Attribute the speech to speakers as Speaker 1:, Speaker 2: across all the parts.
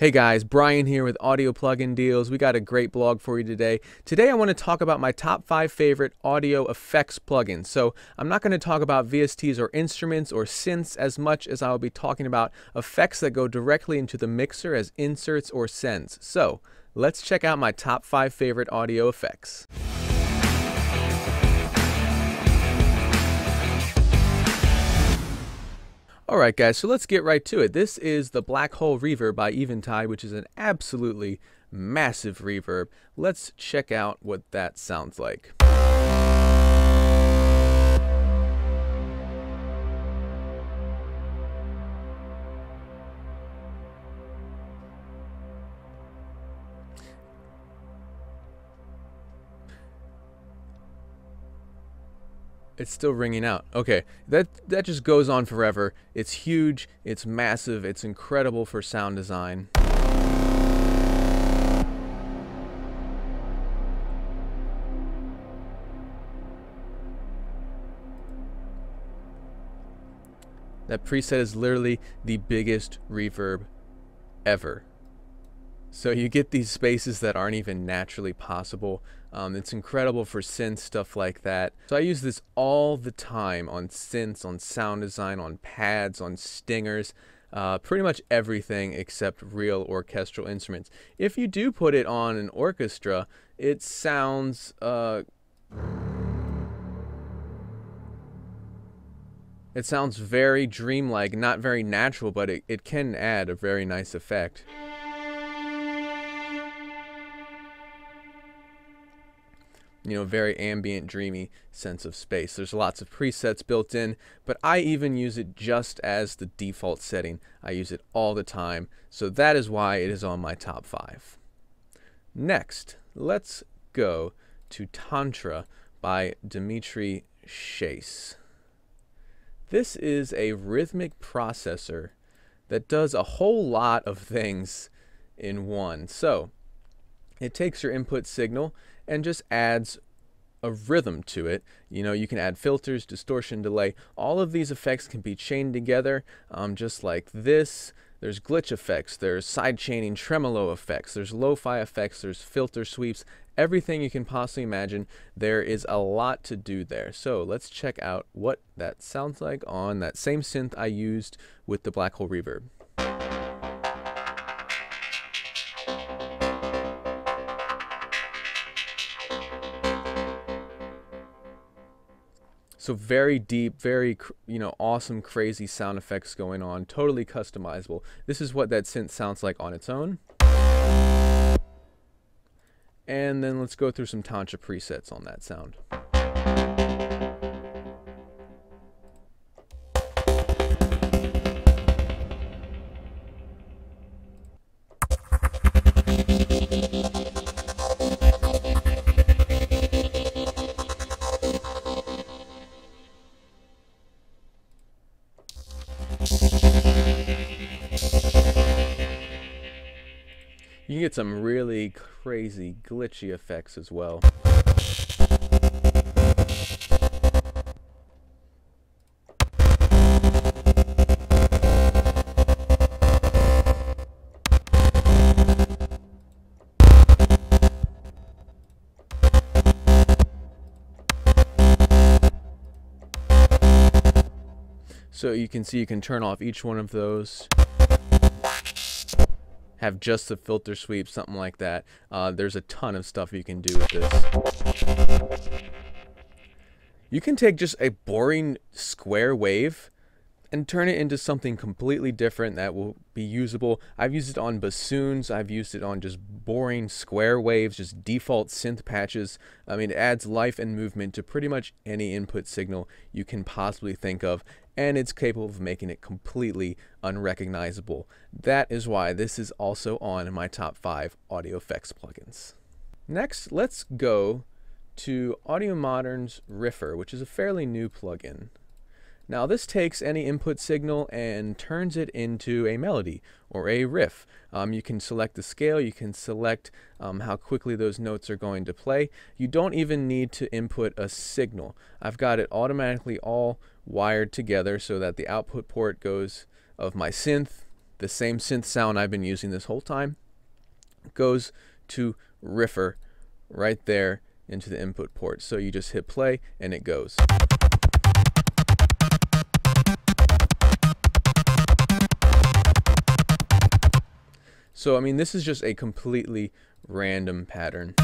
Speaker 1: Hey guys, Brian here with Audio Plugin Deals. We got a great blog for you today. Today I want to talk about my top 5 favorite audio effects plugins. So I'm not going to talk about VSTs or instruments or synths as much as I'll be talking about effects that go directly into the mixer as inserts or sends. So let's check out my top 5 favorite audio effects. Alright guys, so let's get right to it. This is the Blackhole reverb by Eventide, which is an absolutely massive reverb. Let's check out what that sounds like. It's still ringing out. Okay, that just goes on forever. It's huge, it's massive, it's incredible for sound design. That preset is literally the biggest reverb ever. So you get these spaces that aren't even naturally possible. It's incredible for synth stuff like that. So I use this all the time on synths, on sound design, on pads, on stingers, pretty much everything except real orchestral instruments. If you do put it on an orchestra, it sounds very dreamlike, not very natural, but it can add a very nice effect. You know, very ambient, dreamy sense of space. There's lots of presets built in, but I even use it just as the default setting. I use it all the time, so that is why it is on my top 5. Next, let's go to Tantra by Dmitry Chase. This is a rhythmic processor that does a whole lot of things in one. So, it takes your input signal and just adds a rhythm to it. You know, you can add filters, distortion, delay. All of these effects can be chained together just like this. There's glitch effects, there's side chaining tremolo effects, there's lo-fi effects, there's filter sweeps, everything you can possibly imagine. There is a lot to do there. So let's check out what that sounds like on that same synth I used with the Blackhole reverb. So very deep, very, awesome, crazy sound effects going on, totally customizable. This is what that synth sounds like on its own. And then let's go through some Tantra presets on that sound. You can get some really crazy glitchy effects as well. So you can see you can turn off each one of those. Have just the filter sweep, something like that. There's a ton of stuff you can do with this. You can take just a boring square wave and turn it into something completely different that will be usable. I've used it on bassoons, I've used it on just boring square waves, just default synth patches. I mean, it adds life and movement to pretty much any input signal you can possibly think of, and it's capable of making it completely unrecognizable. That is why this is also on my top 5 audio effects plugins. Next, let's go to Audiomodern's Riffer, which is a fairly new plugin. Now this takes any input signal and turns it into a melody or a riff. You can select the scale, you can select how quickly those notes are going to play. You don't even need to input a signal. I've got it automatically all wired together so that the output port goes of my synth, the same synth sound I've been using this whole time goes to Riffer right there into the input port. So you just hit play and it goes. So I mean, this is just a completely random pattern.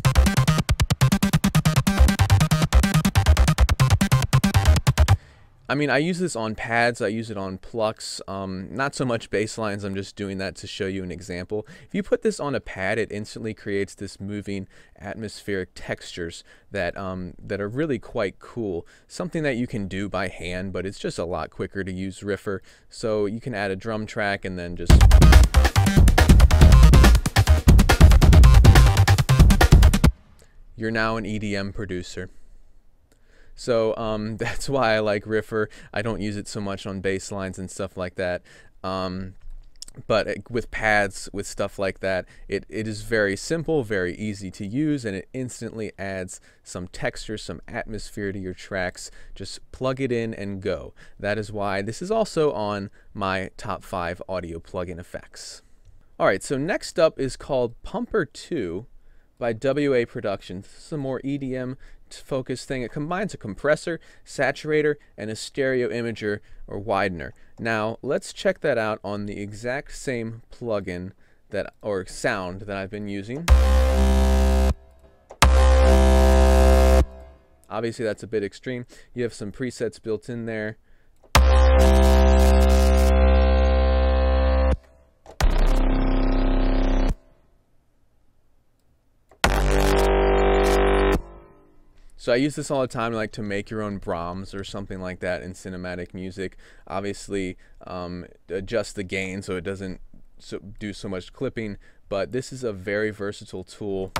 Speaker 1: I mean, I use this on pads, I use it on plucks, not so much bass lines. I'm just doing that to show you an example. If you put this on a pad, it instantly creates this moving atmospheric textures that are really quite cool. Something that you can do by hand, but it's just a lot quicker to use Riffer. So you can add a drum track and then just... You're now an EDM producer. So that's why I like Riffer. I don't use it so much on bass lines and stuff like that. But with pads, with stuff like that, it is very simple, very easy to use, and it instantly adds some texture, some atmosphere to your tracks. Just plug it in and go. That is why this is also on my top 5 audio plugin effects. Alright, so next up is called Pumper 2 by WA Productions. This is a more EDM focused thing. It combines a compressor, saturator, and a stereo imager or widener. Now let's check that out on the exact same plugin that, or sound, that I've been using. Obviously that's a bit extreme. You have some presets built in there. So I use this all the time, like to make your own Brahms or something like that in cinematic music. Obviously, adjust the gain so it doesn't do so much clipping, but this is a very versatile tool.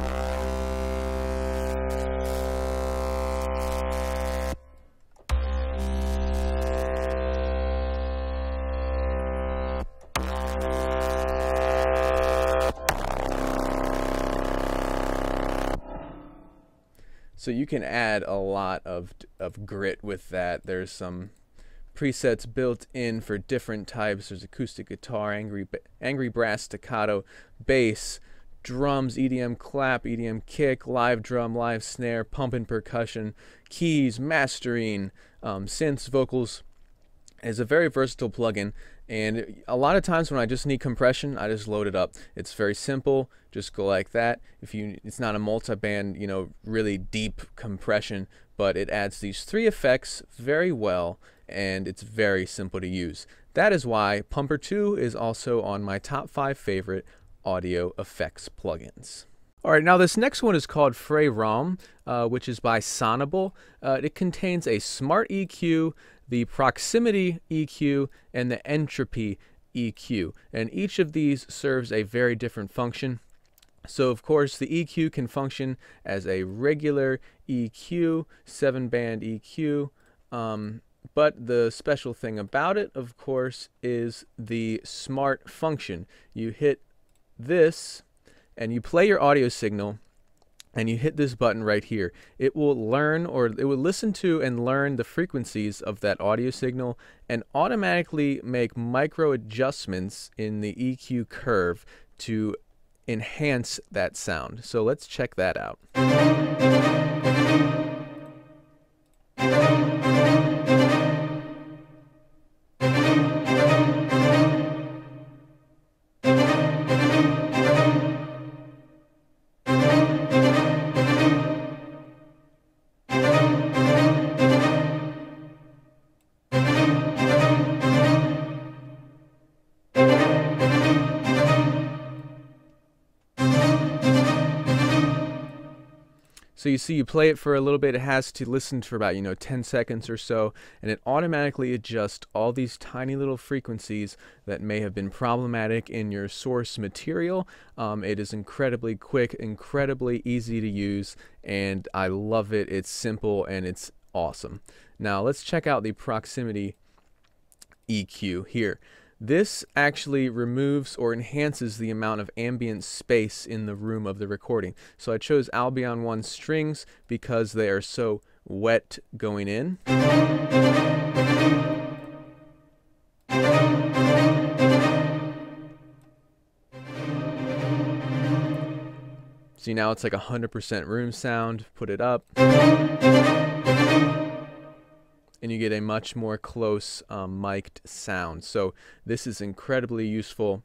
Speaker 1: So you can add a lot of grit with that. There's some presets built in for different types. There's acoustic guitar, angry brass, staccato, bass, drums, EDM clap, EDM kick, live drum, live snare, pump and percussion, keys, mastering, synths, vocals. It's a very versatile plugin, and a lot of times when I just need compression, I just load it up. It's very simple. Just go like that. It's not a multi-band, you know, really deep compression, but it adds these 3 effects very well, and it's very simple to use. That is why Pumper 2 is also on my top 5 favorite audio effects plugins. Alright, now this next one is called Frei, Raum, which is by Sonible. It contains a smart EQ, the proximity EQ, and the entropy EQ. And each of these serves a very different function. So of course the EQ can function as a regular EQ, 7-band EQ, but the special thing about it, of course, is the smart function. You hit this and you play your audio signal, and you hit this button right here. It will learn, or it will listen to and learn the frequencies of that audio signal and automatically make micro adjustments in the EQ curve to enhance that sound. So let's check that out. So you see, you play it for a little bit, it has to listen for about, 10 seconds or so, and it automatically adjusts all these tiny little frequencies that may have been problematic in your source material. It is incredibly quick, incredibly easy to use, and I love it. It's simple and it's awesome. Now let's check out the proximity EQ here. This actually removes or enhances the amount of ambient space in the room of the recording. So I chose Albion 1 strings because they are so wet going in. See, now it's like 100% room sound. Put it up, and you get a much more close mic'd sound. So this is incredibly useful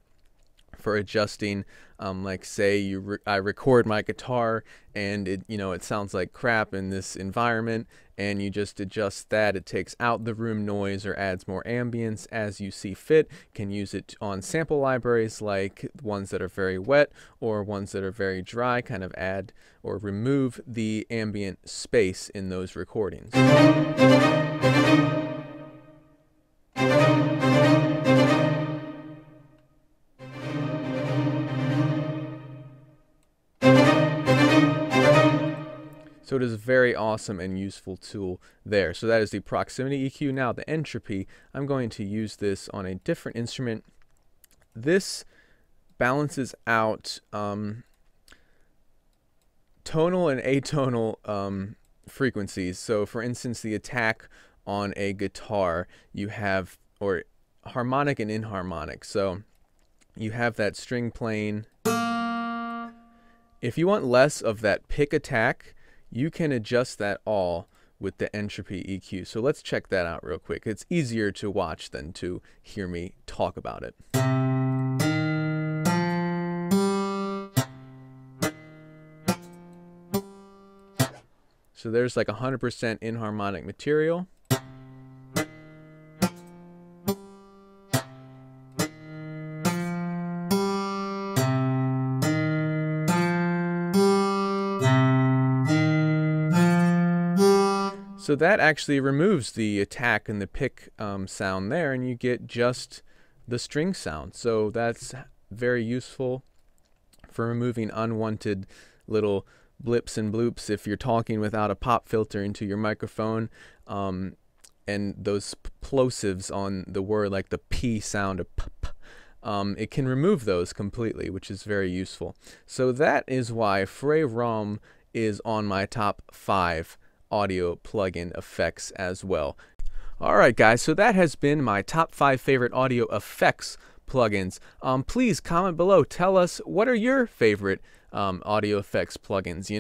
Speaker 1: for adjusting, like say I record my guitar and it sounds like crap in this environment, and you just adjust that. It takes out the room noise or adds more ambience as you see fit. Can use it on sample libraries, like ones that are very wet or ones that are very dry, kind of add or remove the ambient space in those recordings. So it is a very awesome and useful tool there. So that is the proximity EQ. Now the entropy, I'm going to use this on a different instrument. This balances out tonal and atonal frequencies. So for instance, the attack on a guitar, you have, or harmonic and inharmonic. So you have that string playing. If you want less of that pick attack, you can adjust that all with the entropy EQ. So let's check that out real quick. It's easier to watch than to hear me talk about it. So there's like 100% inharmonic material. So that actually removes the attack and the pick sound there, and you get just the string sound. So that's very useful for removing unwanted little blips and bloops if you're talking without a pop filter into your microphone, and those plosives on the word, like the P sound of p. It can remove those completely, which is very useful. So that is why Frei Raum is on my top 5 audio plugin effects as well. Alright guys, so that has been my top 5 favorite audio effects plugins. Please comment below, tell us what are your favorite audio effects plugins.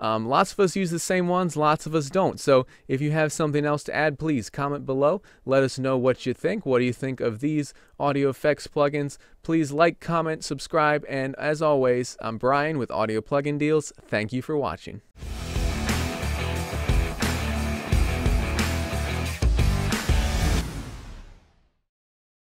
Speaker 1: Lots of us use the same ones, lots of us don't. So if you have something else to add, please comment below. Let us know what you think. What do you think of these audio effects plugins? Please like, comment, subscribe, and as always, I'm Brian with Audio Plugin Deals. Thank you for watching.